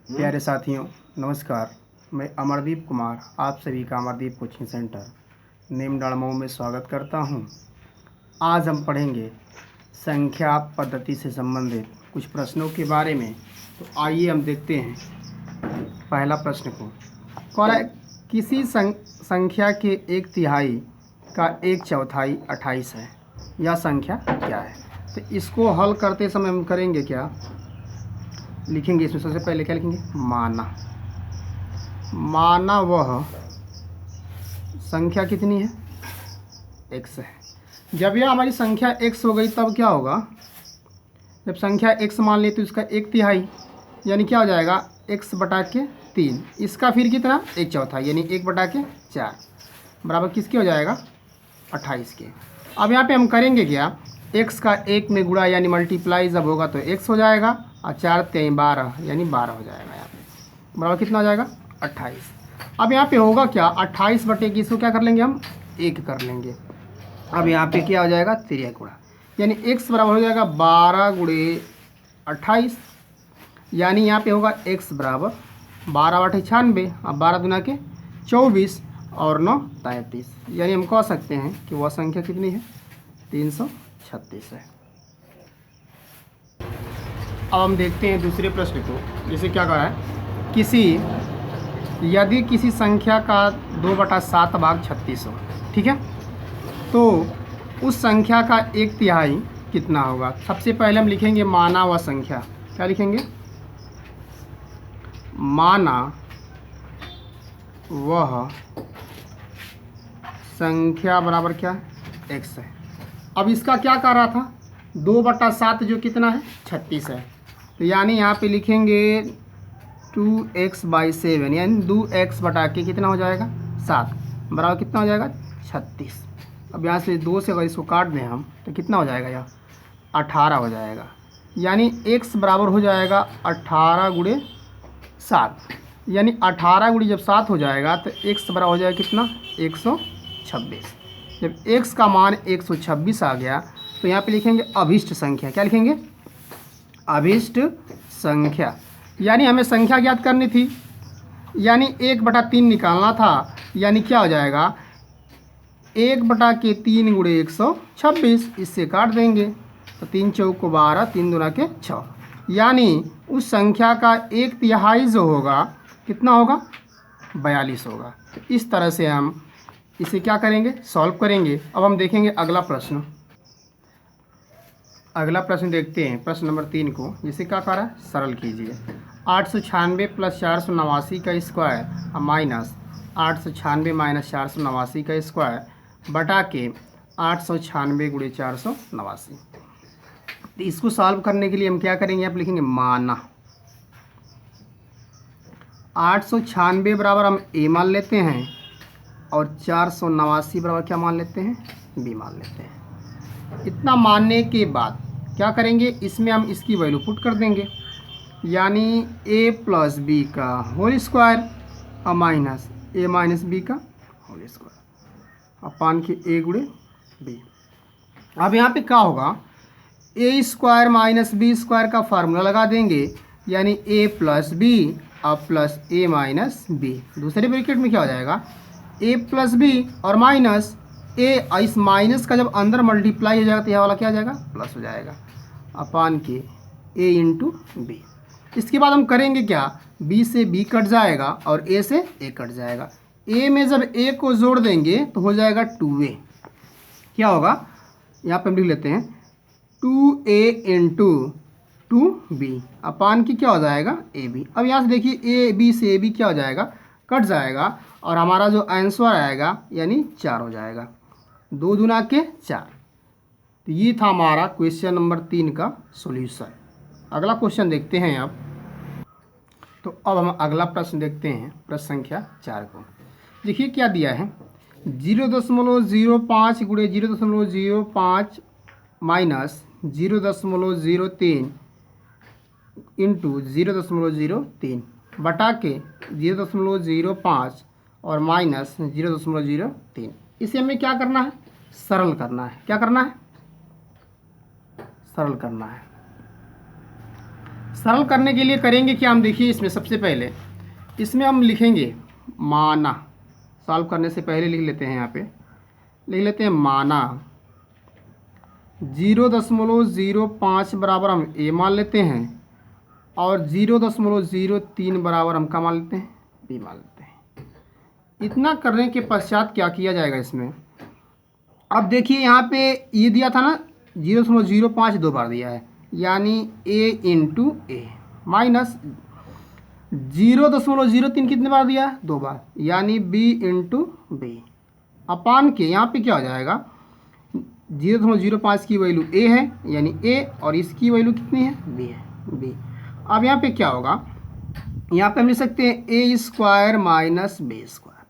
प्यारे साथियों, नमस्कार। मैं अमरदीप कुमार आप सभी का अमरदीप कोचिंग सेंटर नीमडाड़ मऊ में स्वागत करता हूं। आज हम पढ़ेंगे संख्या पद्धति से संबंधित कुछ प्रश्नों के बारे में। तो आइए हम देखते हैं पहला प्रश्न को। कह रहा है किसी संख्या के एक तिहाई का एक चौथाई 28 है। यह संख्या क्या है? तो इसको हल करते समय हम करेंगे क्या, लिखेंगे इसमें सबसे पहले क्या लिखेंगे, माना वह संख्या कितनी है, x है। जब यह हमारी संख्या x हो गई तब क्या होगा, जब संख्या x मान ले तो इसका एक तिहाई यानी क्या हो जाएगा x बटा के 3, इसका फिर कितना एक चौथाई यानी 1 बटा के 4 बराबर किसके हो जाएगा 28 के। अब यहाँ पे हम करेंगे क्या, x का 1 में गुणा यानी मल्टीप्लाई जब होगा तो x हो जाएगा और 4 3 12 यानी 12 हो जाएगा। यहाँ पे बराबर कितना हो जाएगा 28। अब यहाँ पे होगा क्या 28 बटे की इसको क्या कर लेंगे हम 1 कर लेंगे। अब यहाँ पे क्या हो जाएगा 3 गुणा यानी x बराबर हो जाएगा 12 गुणे 28 यानी यहाँ पे होगा x बराबर 12 बटे 96 अब 12 दुना के 24 और 9 33 यानी हम कह सकते हैं कि वह संख्या कितनी है 336 है। अब हम देखते हैं दूसरे प्रश्न को। जैसे क्या कह रहा है, यदि किसी संख्या का 2/7 भाग 36 हो, ठीक है, तो उस संख्या का एक तिहाई कितना होगा। सबसे पहले हम लिखेंगे माना वह संख्या, क्या लिखेंगे, माना वह संख्या बराबर क्या है x है। अब इसका क्या कर रहा था 2/7 जो कितना है 36 है, तो यानी यहाँ पे लिखेंगे 2x/7 यानी 2x बटा के कितना हो जाएगा 7 बराबर कितना हो जाएगा 36। अब यहाँ से 2 से अगर इसको काट दें हम तो कितना हो जाएगा यह 18 हो जाएगा यानी x बराबर हो जाएगा 18 गुणे 7 यानी 18 गुणे जब 7 हो जाएगा तो x बराबर हो जाएगा कितना 126। जब x का मान 126 आ गया तो यहाँ पे लिखेंगे अभिष्ट संख्या, क्या लिखेंगे अभिष्ट संख्या। यानी हमें संख्या ज्ञात करनी थी यानी 1/3 निकालना था यानी क्या हो जाएगा 1/3 गुणे 126, इससे काट देंगे तो 3 चौक 12 3 दूना के 6 यानी उस संख्या का एक तिहाई जो होगा कितना होगा 42 होगा। इस तरह से हम इसे क्या करेंगे सॉल्व करेंगे। अब हम देखेंगे अगला प्रश्न। अगला प्रश्न देखते हैं प्रश्न नंबर 3 को। जिसे क्या कह रहा है सरल कीजिए 896 + 489 का स्क्वायर माइनस 896 - 489 का स्क्वायर बटा के 896 गुणे 489। तो इसको सॉल्व करने के लिए हम क्या करेंगे, आप लिखेंगे माना 896 बराबर हम a मान लेते हैं और 489 बराबर क्या मान लेते हैं b मान लेते हैं। इतना मानने के बाद क्या करेंगे, इसमें हम इसकी वैल्यू पुट कर देंगे यानी a + b का होल स्क्वायर और माइनस a - b का होल स्क्वायर अपान के a गुणे b। अब यहाँ पे क्या होगा a स्क्वायर - b स्क्वायर का फार्मूला लगा देंगे यानी a + b और प्लस a - b। दूसरे ब्रैकेट में क्या हो जाएगा a + b और माइनस a, इस माइनस का जब अंदर मल्टीप्लाई हो जाएगा तो यह वाला क्या हो जाएगा प्लस हो जाएगा अपान के a × b। इसके बाद हम करेंगे क्या, b से b कट जाएगा और a से a कट जाएगा। a में जब a को जोड़ देंगे तो हो जाएगा 2a, क्या होगा यहाँ पे हम लिख लेते हैं 2a × 2b अपान की क्या हो जाएगा ab। अब यहाँ से देखिए a b से ab क्या हो जाएगा कट जाएगा और हमारा जो आंसर आएगा यानी 4 हो जाएगा 2 दूना के 4। तो ये था हमारा क्वेश्चन नंबर 3 का सॉल्यूशन। अगला क्वेश्चन देखते हैं अब। तो अब हम अगला प्रश्न देखते हैं प्रश्न संख्या 4 को। देखिए क्या दिया है 0.05 गुणे 0.05 माइनस 0.03 इंटू 0.03 बटा के 0.05 और माइनस 0.03। इसे हमें क्या करना है सरल करना है। क्या करना है सरल करना है। सरल करने के लिए करेंगे क्या हम, देखिए इसमें सबसे पहले इसमें हम लिखेंगे माना, सॉल्व करने से पहले लिख लेते हैं, यहाँ पे लिख लेते हैं माना 0.05 बराबर हम ए मान लेते हैं और 0.03 बराबर हम क्या मान लेते हैं, बी मान लेते हैं। इतना करने के पश्चात क्या किया जाएगा इसमें, अब देखिए यहाँ पे ये दिया था ना 0.05 दो बार दिया है, यानी a इंटू ए माइनस 0.03 कितने बार दिया है, दो बार, यानी b इंटू बी अपान के यहाँ पे क्या हो जाएगा 0.05 की वैल्यू a है यानी a और इसकी वैल्यू कितनी है, b है, b। अब यहाँ पे क्या होगा, यहाँ पे हम लिख सकते हैं a square minus b square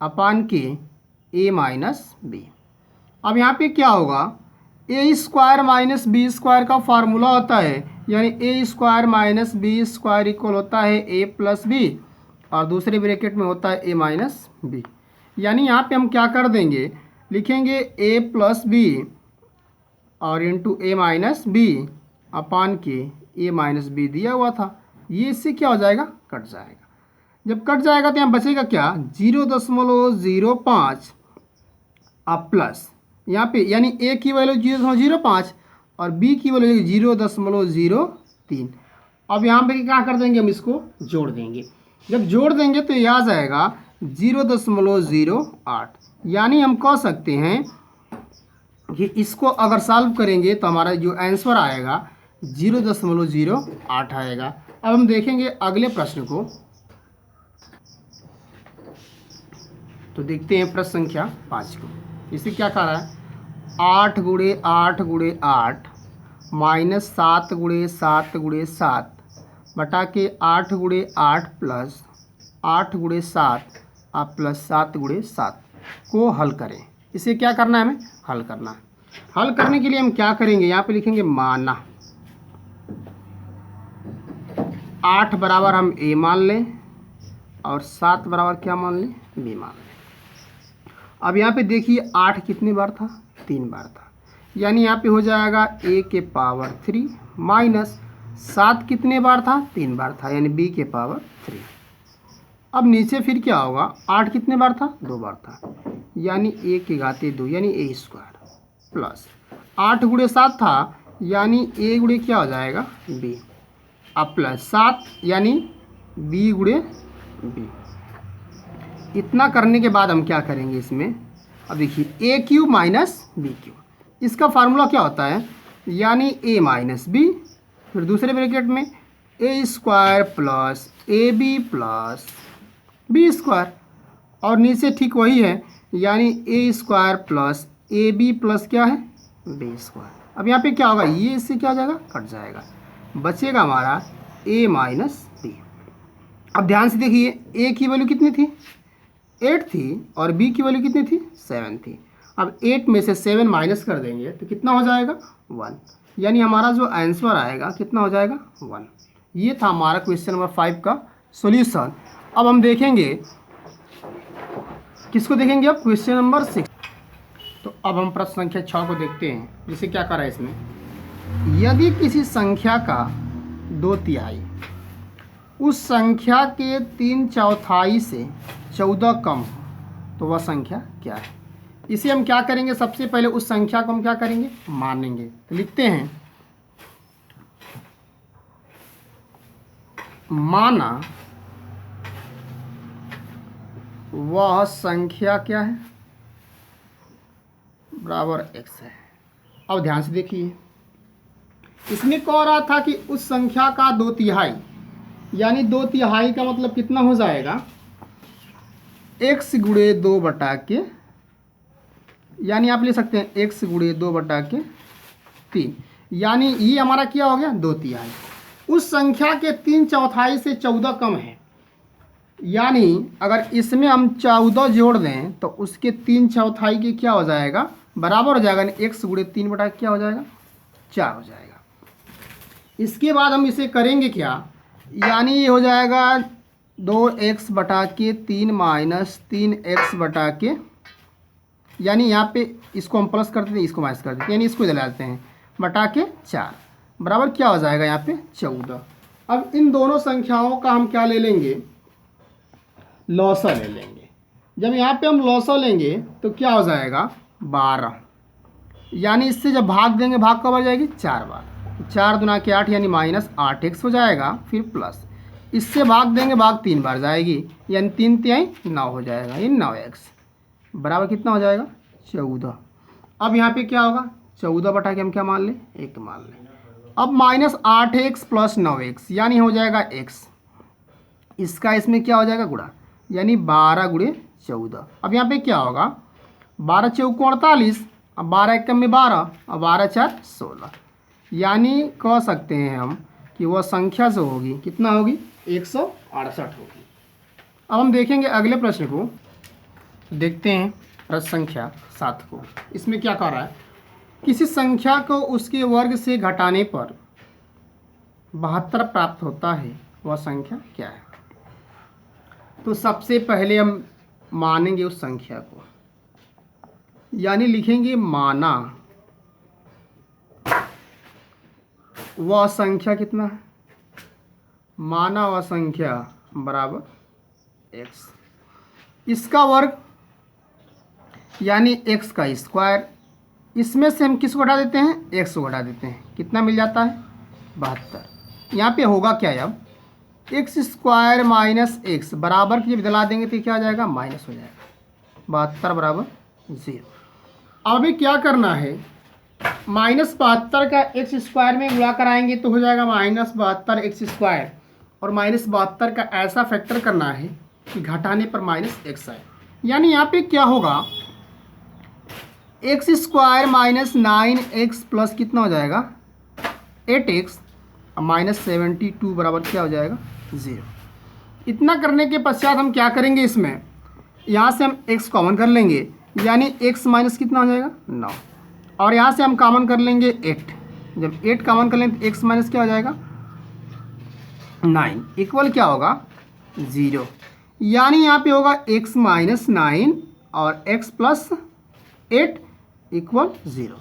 upon के a माइनस बी। अब यहाँ पे क्या होगा, a square minus b square का फार्मूला होता है, यानी a square minus b square equal होता है ए प्लस बी और दूसरे ब्रैकेट में होता है ए माइनस बी। यानी यहाँ पे हम क्या कर देंगे, लिखेंगे ए प्लस बी और इंटू ए माइनस बी अपान के ए माइनस बी दिया हुआ था, ये इससे क्या हो जाएगा, कट जाएगा। जब कट जाएगा तो यहाँ बचेगा क्या 0.05 अब प्लस यहाँ पे यानी ए की वैल्यू 0.05 और बी की वैल्यू 0.03। अब यहाँ पे क्या कर देंगे, हम इसको जोड़ देंगे। जब जोड़ देंगे तो ये आ जाएगा 0.08, यानी हम कह सकते हैं कि इसको अगर सॉल्व करेंगे तो हमारा जो आंसर आएगा 0.08 आएगा। अब हम देखेंगे अगले प्रश्न को, तो देखते हैं प्रश्न संख्या 5 को। इसे क्या कह रहा है, 8 गुणे 8 गुणे 8 माइनस 7 गुणे 7 गुणे 7 बटा के 8 गुणे 8 प्लस 8 गुणे 7 और प्लस 7 गुणे 7 को हल करें। इसे क्या करना है, हमें हल करना है। हल करने के लिए हम क्या करेंगे, यहाँ पे लिखेंगे माना 8 बराबर हम ए मान लें और 7 बराबर क्या मान लें, बी मान लें। अब यहाँ पे देखिए 8 कितनी बार था, 3 बार था, यानी यहाँ पे हो जाएगा a के पावर 3 माइनस 7 कितने बार था, 3 बार था, यानी b के पावर 3। अब नीचे फिर क्या होगा, 8 कितने बार था, 2 बार था, यानी a के घाते 2 यानी a स्क्वायर प्लस 8 गुणे 7 था, यानी a गुणे क्या हो जाएगा, b, अब प्लस 7 यानी b गुणे b। इतना करने के बाद हम क्या करेंगे इसमें, अब देखिए a cube minus B cube, इसका फार्मूला क्या होता है, यानी a माइनस बी, फिर दूसरे ब्रैकेट में a square plus A B plus B square और नीचे ठीक वही है, यानी a square plus A B plus क्या है, बी स्क्वायर। अब यहाँ पे क्या होगा, ये इससे क्या हो जाएगा, कट जाएगा, बचेगा हमारा a माइनस बी। अब ध्यान से देखिए a की वैल्यू कितनी थी, 8 थी और b की वैल्यू कितनी थी, 7 थी। अब 8 में से 7 माइनस कर देंगे तो कितना हो जाएगा, 1, यानी हमारा जो आंसर आएगा कितना हो जाएगा, 1। ये था हमारा क्वेश्चन नंबर 5 का सॉल्यूशन। अब हम देखेंगे किसको देखेंगे, अब क्वेश्चन नंबर 6। तो अब हम प्रश्न संख्या 6 को देखते हैं, जिसे क्या करा है इसमें, यदि किसी संख्या का 2/3 उस संख्या के 3/4 से 14 कम हो तो वह संख्या क्या है। इसे हम क्या करेंगे, सबसे पहले उस संख्या को हम क्या करेंगे, मानेंगे। तो लिखते हैं माना वह संख्या क्या है, बराबर x है। अब ध्यान से देखिए, इसमें कह रहा था कि उस संख्या का 2/3, यानी 2/3 का मतलब कितना हो जाएगा, x गुणे 2 बटा के, यानी आप ले सकते हैं x गुणे 2 बटा के 3, यानी ये हमारा क्या हो गया, 2/3। उस संख्या के 3/4 से 14 कम है, यानी अगर इसमें हम 14 जोड़ दें तो उसके 3/4 के क्या हो जाएगा, बराबर हो जाएगा, यानी x गुणे 3 बटा क्या हो जाएगा, 4 हो जाएगा। इसके बाद हम इसे करेंगे क्या, यानी ये हो जाएगा 2x बटा के 3 माइनस 3x बटा के, यानी यहाँ पे इसको हम प्लस कर देते हैं, इसको माइनस कर देते हैं, यानी इसको जला देते हैं, बटा के 4 बराबर क्या हो जाएगा यहाँ पे 14। अब इन दोनों संख्याओं का हम क्या ले लेंगे, लौसा ले लेंगे। जब यहाँ पे हम लौसा लेंगे तो क्या हो जाएगा 12, यानी इससे जब भाग देंगे भाग कब आ जाएगी 4 बार, 4 दूना के 8 यानी -8x हो जाएगा, फिर प्लस इससे भाग देंगे भाग 3 बार जाएगी, यानी 3 तिहाई 9 हो जाएगा, ये 9x बराबर कितना हो जाएगा 14। अब यहाँ पे क्या होगा 14 बटा के हम क्या मान लें 1 मान लें। अब -8x + 9x यानी हो जाएगा x, इसका इसमें क्या हो जाएगा गुणा, यानी 12 × 14। अब यहाँ पे क्या होगा 12 चौको 48, अब 12 एकम में 12 और 12 4 16, यानी कह सकते हैं हम कि वह संख्या जो होगी कितना होगी 168 होगी। अब हम देखेंगे अगले प्रश्न को, देखते हैं प्रश्न संख्या 7 को। इसमें क्या कह रहा है, किसी संख्या को उसके वर्ग से घटाने पर 72 प्राप्त होता है, वह संख्या क्या है। तो सबसे पहले हम मानेंगे उस संख्या को, यानी लिखेंगे माना वह संख्या कितना है, माना वह संख्या बराबर x, इसका वर्ग यानी x का स्क्वायर, इसमें से हम किसको घटा देते हैं x को घटा देते हैं, कितना मिल जाता है 72। यहाँ पे होगा क्या, अब x² - x बराबर की जब बदला देंगे तो क्या हो जाएगा माइनस हो जाएगा, 72 बराबर 0। अभी क्या करना है, -72 का x² में गुणा कराएंगे तो हो जाएगा -72x², और -72 का ऐसा फैक्टर करना है कि घटाने पर -x आए, यानी यहाँ पे क्या होगा x² - 9x प्लस कितना हो जाएगा 8x -72 बराबर क्या हो जाएगा 0। इतना करने के पश्चात हम क्या करेंगे, इसमें यहाँ से हम x कॉमन कर लेंगे, यानी x माइनस कितना हो जाएगा 9, और यहाँ से हम कॉमन कर लेंगे 8, जब 8 कॉमन कर लेंगे तो x माइनस क्या हो जाएगा 9 इक्वल क्या होगा 0, यानी यहाँ पे होगा x - 9 और x + 8 इक्वल 0।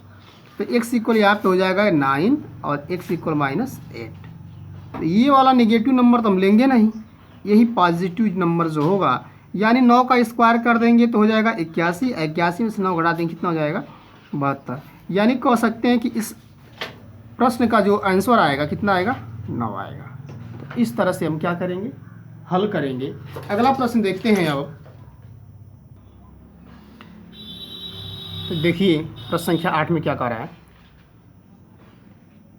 तो x इक्वल यहाँ पे हो जाएगा 9 और x इक्वल -8। तो ये वाला नेगेटिव नंबर तो हम लेंगे नहीं, यही पॉजिटिव नंबर जो होगा, यानी 9 का स्क्वायर कर देंगे तो हो जाएगा 81, 81 में से 9 घटा देंगे कितना हो जाएगा 72, यानी कह सकते हैं कि इस प्रश्न का जो आंसर आएगा कितना आएगा 9 आएगा। तो इस तरह से हम क्या करेंगे हल करेंगे। अगला प्रश्न देखते हैं। अब तो देखिए प्रश्न संख्या 8 में क्या कह रहा है,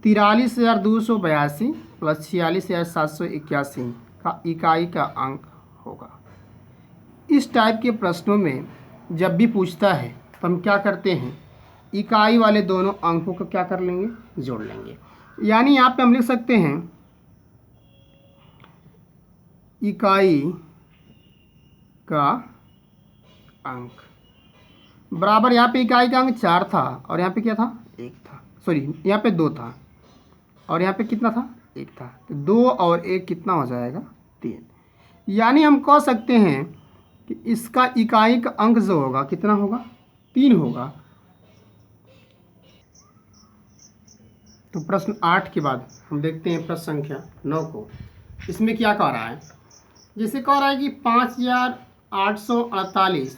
43,282 + 46,781 का इकाई का अंक होगा। इस टाइप के प्रश्नों में जब भी पूछता है तो हम क्या करते हैं, इकाई वाले दोनों अंकों को क्या कर लेंगे जोड़ लेंगे, यानी यहाँ पे हम लिख सकते हैं इकाई का अंक बराबर, यहाँ पे इकाई का अंक 4 था और यहाँ पे क्या था 1 था, सॉरी यहाँ पे 2 था और यहाँ पे कितना था 1 था, तो 2 और 1 कितना हो जाएगा 3, यानी हम कह सकते हैं कि इसका इकाई का अंक जो होगा कितना होगा 3 होगा। तो प्रश्न 8 के बाद हम देखते हैं प्रश्न संख्या 9 को। इसमें क्या कह रहा है, जैसे कह रहा है कि 5,848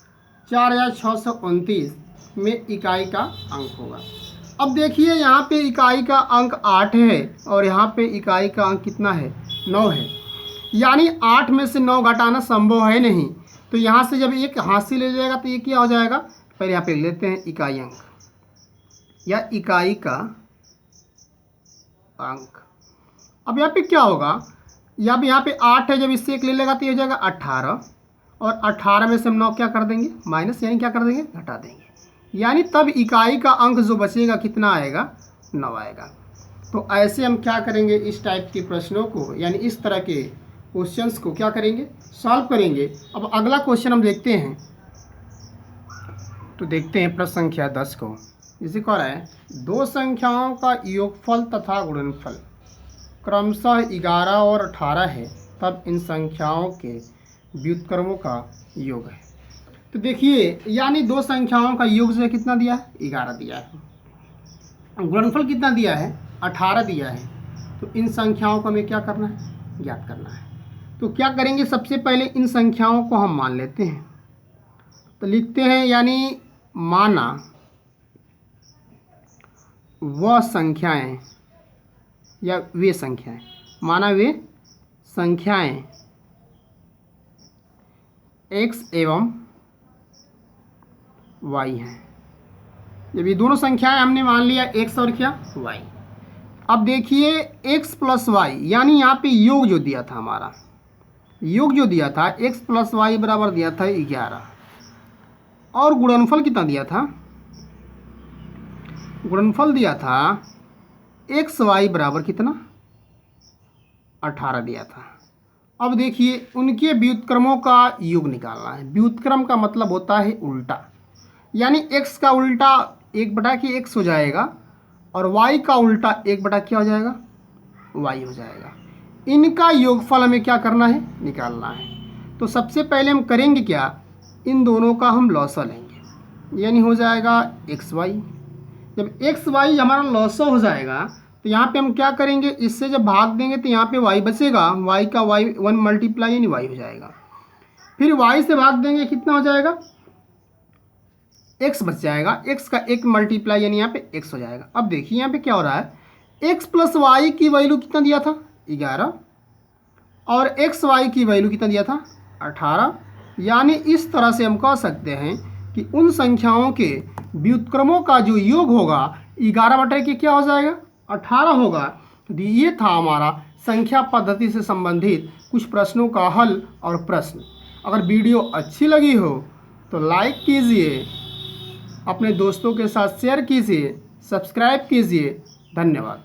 - 4,629 में इकाई का अंक होगा। अब देखिए यहाँ पे इकाई का अंक 8 है और यहाँ पे इकाई का अंक कितना है 9 है, यानी 8 में से 9 घटाना संभव है नहीं, तो यहाँ से जब एक हासिल ले जाएगा तो ये क्या हो जाएगा, पहले यहाँ पे लेते हैं इकाई अंक या इकाई का अंक। अब यहाँ पे क्या होगा, यहाँ पे 8 है, जब इससे एक ले लेगा तो ये हो जाएगा 18, और 18 में से हम 9 क्या कर देंगे माइनस, यानी क्या कर देंगे घटा देंगे, यानी तब इकाई का अंक जो बचेगा कितना आएगा 9 आएगा। तो ऐसे हम क्या करेंगे, इस टाइप के प्रश्नों को यानी इस तरह के क्वेश्चंस को क्या करेंगे सॉल्व करेंगे। अब अगला क्वेश्चन हम देखते हैं, तो देखते हैं प्रश्न संख्या 10 को। इसे कह रहा है, दो संख्याओं का योगफल तथा गुणनफल क्रमशः 11 और 18 है, तब इन संख्याओं के व्युत्क्रमों का योग है। तो देखिए यानी दो संख्याओं का योग जो कितना दिया है 11 दिया है, गुणनफल कितना दिया है, 18 दिया है। तो इन संख्याओं को हमें क्या करना है, ज्ञात करना है। तो क्या करेंगे, सबसे पहले इन संख्याओं को हम मान लेते हैं। तो लिखते हैं, यानी माना वह संख्याएं या वे संख्याएं, माना वे संख्याएं x एवं y हैं। जब ये दोनों संख्याएं हमने मान लिया x और क्या y। अब देखिए x प्लस वाई, यानी यहाँ पे योग जो दिया था, हमारा योग जो दिया था x प्लस वाई बराबर दिया था 11, और गुणनफल कितना दिया था, गुणनफल दिया था एक्स वाई बराबर कितना, 18 दिया था। अब देखिए उनके व्युत्क्रमों का योग निकालना है। व्युत्क्रम का मतलब होता है उल्टा, यानी x का उल्टा 1/x हो जाएगा और y का उल्टा 1 क्या हो जाएगा, y हो जाएगा। इनका योगफल हमें क्या करना है, निकालना है। तो सबसे पहले हम करेंगे क्या, इन दोनों का हम लॉसा लेंगे, यानी हो जाएगा xy। जब xy हमारा लॉसा हो जाएगा तो यहाँ पे हम क्या करेंगे, इससे जब भाग देंगे तो यहाँ पे y बचेगा, y का y 1 मल्टीप्लाई यानी y हो जाएगा। फिर y से भाग देंगे, कितना हो जाएगा, x बच जाएगा, x का 1 मल्टीप्लाई यानी यहाँ पे x हो जाएगा। अब देखिए यहाँ पे क्या हो रहा है, x प्लस वाई की वैल्यू कितना दिया था, 11, और एक्स वाई की वैल्यू कितना दिया था, 18। यानी इस तरह से हम कह सकते हैं कि उन संख्याओं के व्युत्क्रमों का जो योग होगा 11/के क्या हो जाएगा, 18 होगा। तो ये था हमारा संख्या पद्धति से संबंधित कुछ प्रश्नों का हल और प्रश्न। अगर वीडियो अच्छी लगी हो तो लाइक कीजिए, अपने दोस्तों के साथ शेयर कीजिए, सब्सक्राइब कीजिए। धन्यवाद।